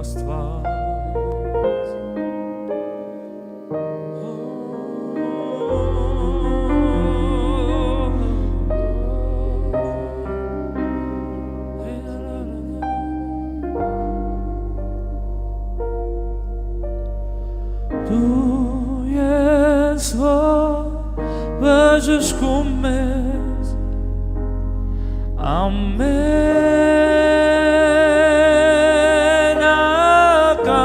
Աստված Դու ես բժշկում ես ամենակա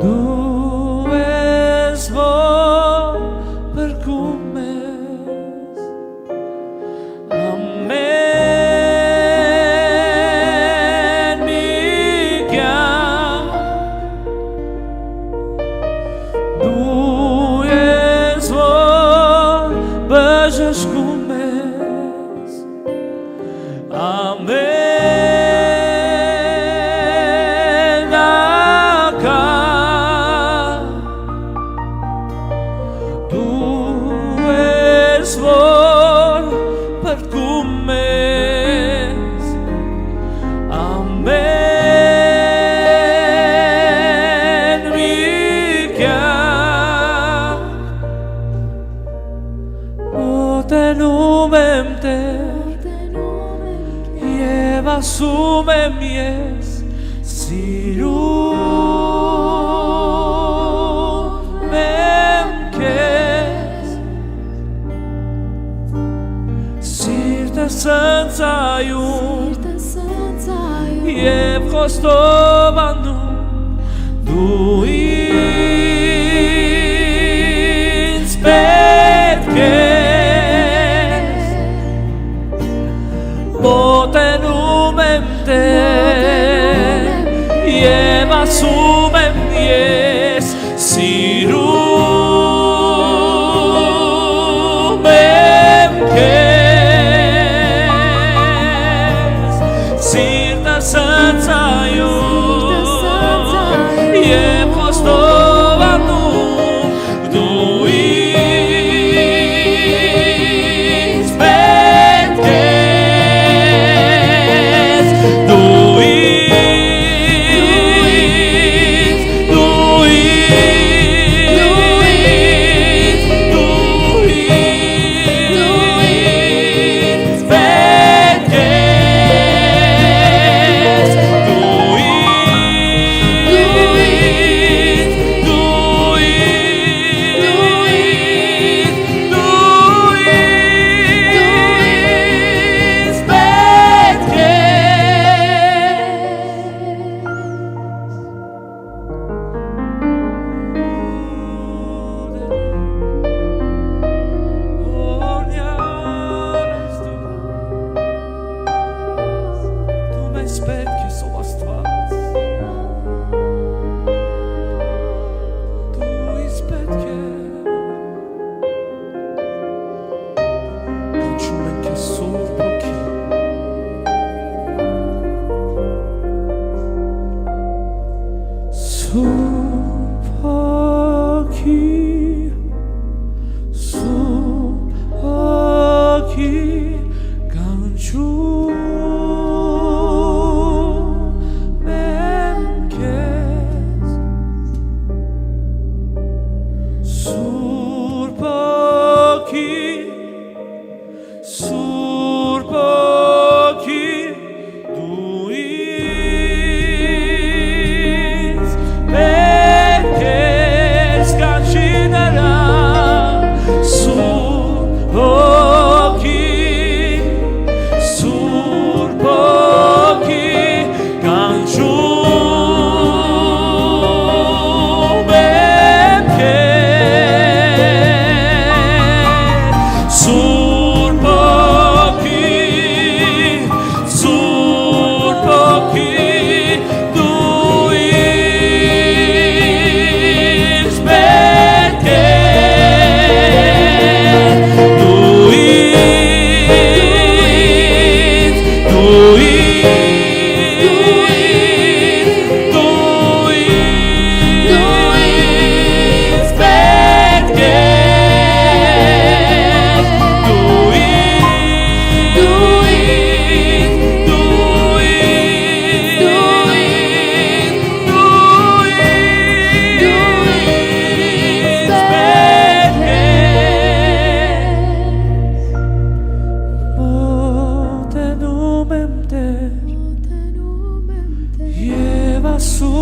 Դու ես բրկում ես ամեն մի Դու ես բժշկում ես ամենակա Դու ես բրկում ես ամեն մի Մոտենում եմ Տեր և ասում եմ ես սիրում եմ քեզ Սիրտս ընծայում և խոստովանում դու ինձ պետք ես Մոտենում եմ Տեր և ասում եմ ես սիրում եմ քեզ Սիրտս ընծայում և խոստովանում դու ինձ պետք ես Դու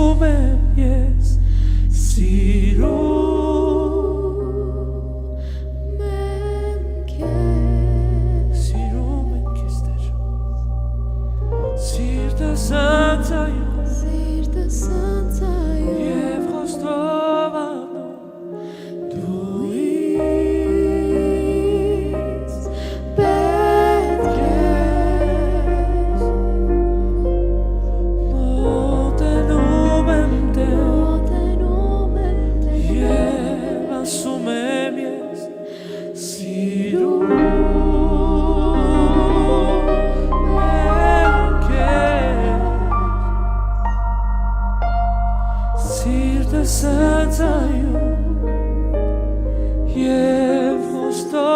ասում եմ ես Սիրում եմ քեզ Տեր Սիրտս անձայում Եվ խոստով անում Դու ինձ պետք ես Մոտենում եմ Տեր Եվ ասում եմ ես Սիրում Սիրտս անձայում Եվ խոստով